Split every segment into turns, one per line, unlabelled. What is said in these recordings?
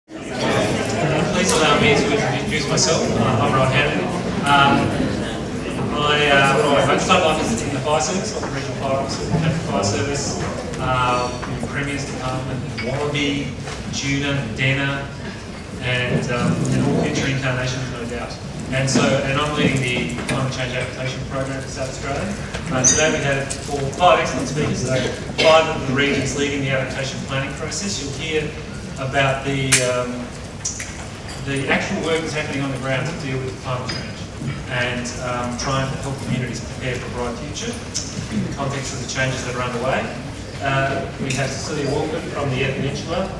Please allow me to introduce myself. I'm Rohan. I started life in the fire service, I was a regional fire officer in the Hamden Fire Service, in the Premier's Department, in Wallaby, Tuna, Denner, and all future incarnations, no doubt. And I'm leading the Climate Change Adaptation Program for South Australia. Today we have five excellent speakers, so 5 of the regions leading the adaptation planning process. You'll hear about the actual work that's happening on the ground to deal with climate change and try and help communities prepare for a bright future in the context of the changes that are underway. We have Cecilia Woolford from the Eyre Peninsula,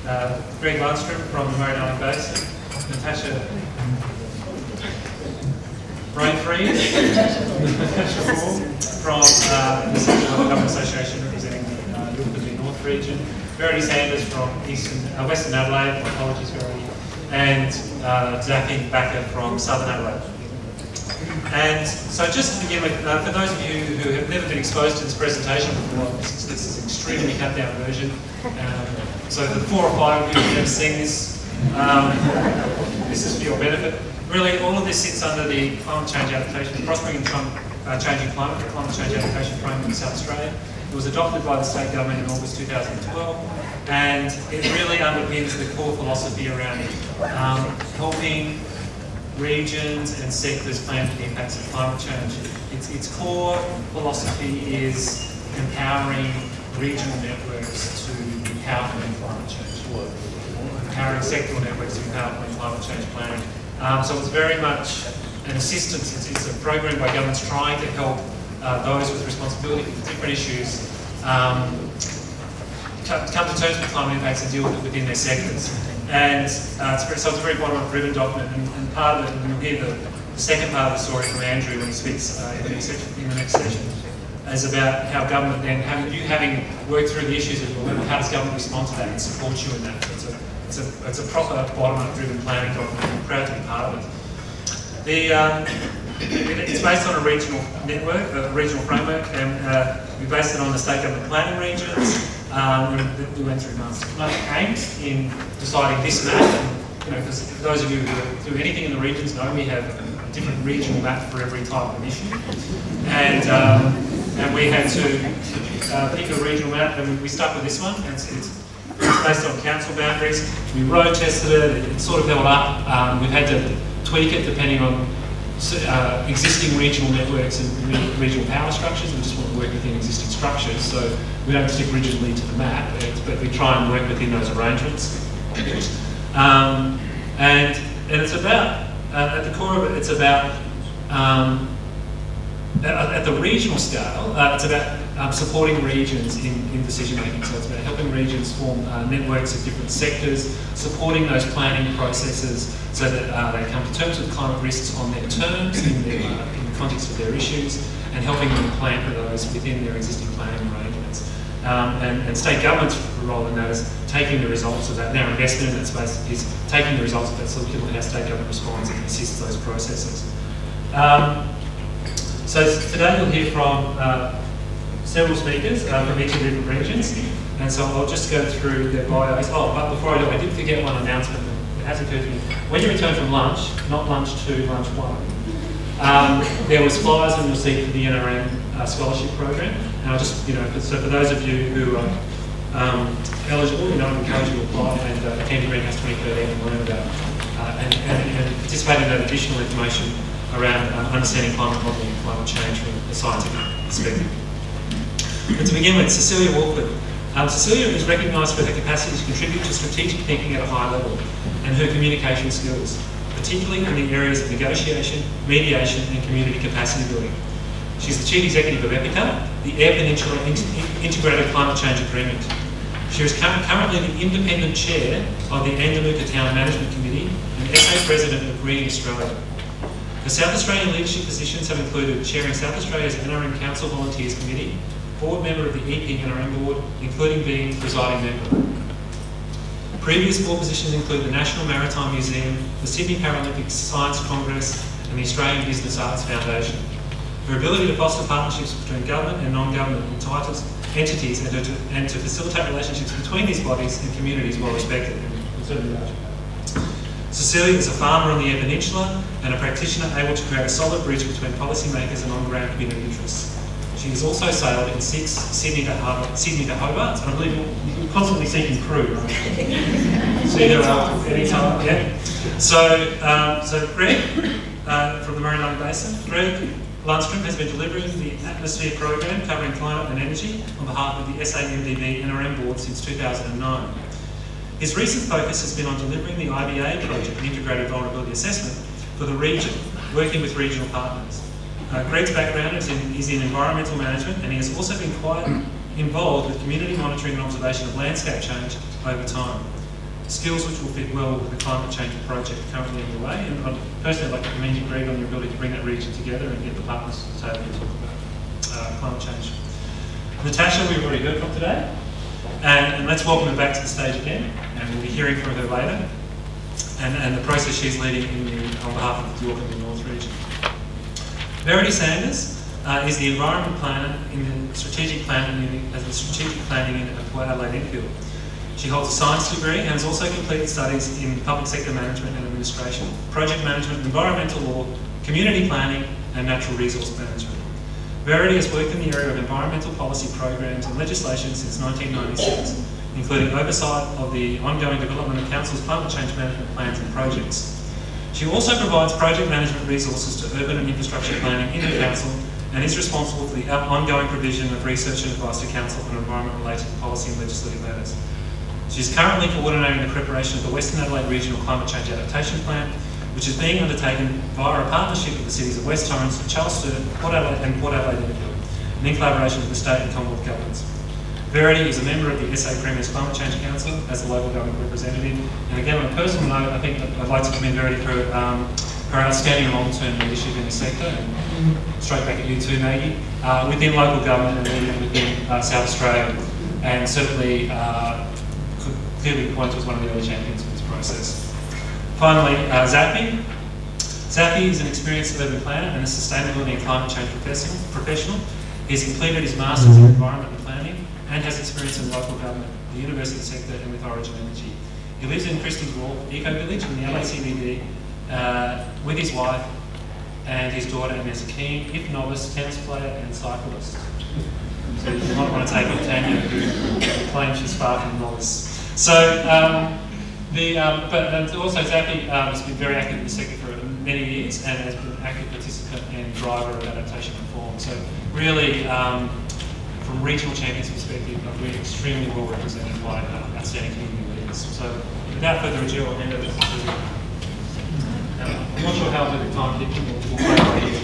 Lundstrum from the Basin, Natasha Brain Freeze from the Central Government Association representing the Yorke North region, Verity from Western Adelaide, my apologies Verity, and Zafi Bachar from Southern Adelaide. And so just to begin with, for those of you who have never been exposed to this presentation before, this is an extremely cut down version. So for the 4 or 5 of you who have never seen this, this is for your benefit. Really, all of this sits under the Climate Change Adaptation, Prospering and Changing Climate, the Climate Change Adaptation Framework in South Australia. It was adopted by the state government in August 2012, and it really underpins the core philosophy around helping regions and sectors plan for the impacts of climate change. Its core philosophy is empowering regional networks to be powerful in climate change, or empowering sectoral networks to be powerful in climate change planning. So it's very much an assistance. It's a program by governments trying to help those with responsibility for different issues come to terms with climate impacts and deal with it within their sectors. And it's a very bottom-up-driven document, and part of it, and you'll hear the second part of the story from Andrew when he speaks in the next session, is about how government then, having worked through the issues at your level, how does government respond to that and support you in that? It's a proper bottom-up-driven planning document. I'm proud to be part of it. It's based on a regional network, a regional framework, and we based it on the state government planning regions. We went through much angst in deciding this map. And, because for those of you who do anything in the regions know, we have a different regional map for every type of issue, and we had to pick a regional map, and we stuck with this one. And it's based on council boundaries. We road tested it. It sort of held up. We've had to tweak it depending on existing regional networks and regional power structures. We just want to work within existing structures, so we don't stick rigidly to the map, but we try and work within those arrangements. And it's about, at the core of it, it's about, at the regional scale, it's about supporting regions in decision making. So it's about helping regions form networks of different sectors, supporting those planning processes so that they come to terms with climate risks on their terms, in the context of their issues, and helping them plan for those within their existing planning arrangements. And state government's role in that is taking the results of that, and our investment in that space is taking the results of that, so we can look at how state government responds and assists those processes. So today you'll hear from several speakers from each of the different regions, and so I'll just go through their bios. Oh, but before I do, I did forget one announcement that has occurred to me. When you return from lunch, not lunch 2, lunch 1, there was flyers on your seat for the NRM scholarship program. And I'll just, so for those of you who are eligible, I encourage you to apply and attend Greenhouse 2013 and learn about and participate in that additional information around understanding climate modelling and climate change from a scientific perspective. But to begin with, Cecilia Woolford. Cecilia is recognised for her capacity to contribute to strategic thinking at a high level and her communication skills, particularly in the areas of negotiation, mediation and community capacity building. She's the Chief Executive of EPICA, the Eyre Peninsula Integrated Climate Change Agreement. She is currently the Independent Chair of the Andaluca Town Management Committee and SA President of Greening Australia. Her South Australian leadership positions have included chairing South Australia's NRM Council Volunteers Committee, board member of the EP NRM Board, including being presiding member. Previous board positions include the National Maritime Museum, the Sydney Paralympic Science Congress, and the Australian Business Arts Foundation. Her ability to foster partnerships between government and non-government entities and to facilitate relationships between these bodies and communities well respected. It was certainly larger. Cecilia is a farmer on the Eyre Peninsula and a practitioner able to create a solid bridge between policymakers and on-ground community interests. She has also sailed in 6 Sydney to Hobart, and I believe you're constantly seeking crew, right? See her anytime, yeah. So Greg, from the Marine Basin, Greg Lundstrum has been delivering the Atmosphere program covering climate and energy on behalf of the SAMDB NRM board since 2009. His recent focus has been on delivering the IBA project, the Integrated Vulnerability Assessment, for the region, working with regional partners. Greg's background is in environmental management, and he has also been quite involved with community monitoring and observation of landscape change over time. Skills which will fit well with the climate change project currently underway, and I'd personally like to commend you, Greg, on your ability to bring that region together and get the partners to the table to talk about climate change. Natasha, we've already heard from today, and let's welcome her back to the stage again, and we'll be hearing from her later, and the process she's leading on behalf of the Yorke and the North region. Verity Sanders is the environment planner in the strategic planning unit at Adelaide Infield. She holds a science degree and has also completed studies in public sector management and administration, project management, environmental law, community planning, and natural resource management. Verity has worked in the area of environmental policy programs and legislation since 1996, including oversight of the ongoing development of Council's climate change management plans and projects. She also provides project management resources to urban and infrastructure planning in the Council and is responsible for the ongoing provision of research and advice to Council on environment-related policy and legislative matters. She is currently coordinating the preparation of the Western Adelaide Regional Climate Change Adaptation Plan, which is being undertaken via a partnership with the cities of West Torrens, Charleston, Port Adelaide and Port Adelaide Infield, and in collaboration with the state and Commonwealth governments. Verity is a member of the SA Premier's Climate Change Council as the local government representative. And again, on a personal note, I think that I'd like to commend Verity for her outstanding long-term leadership in the sector, and straight back at you too, Maggie, within local government and within South Australia, and certainly could clearly point to as one of the early champions of this process. Finally, Zafi. Zafi is an experienced urban planner and a sustainability and climate change professional. He has completed his Masters in Environment and Planning and has experience in local government, the university sector, and with Origin Energy. He lives in Christie's Wharf Eco Village in the LA CBD with his wife and his daughter, and is a keen, if novice, tennis player and cyclist. So you might want to take on Tanya, who claims she's far from novice. So, but also Zafi has been very active in the sector for many years and has been an active participant and driver of adaptation reform. So really, from regional champions perspective, we're extremely well represented by outstanding community leaders. So without further ado, I'll hand over to Cecilia. I'm not sure how the time keeping will play.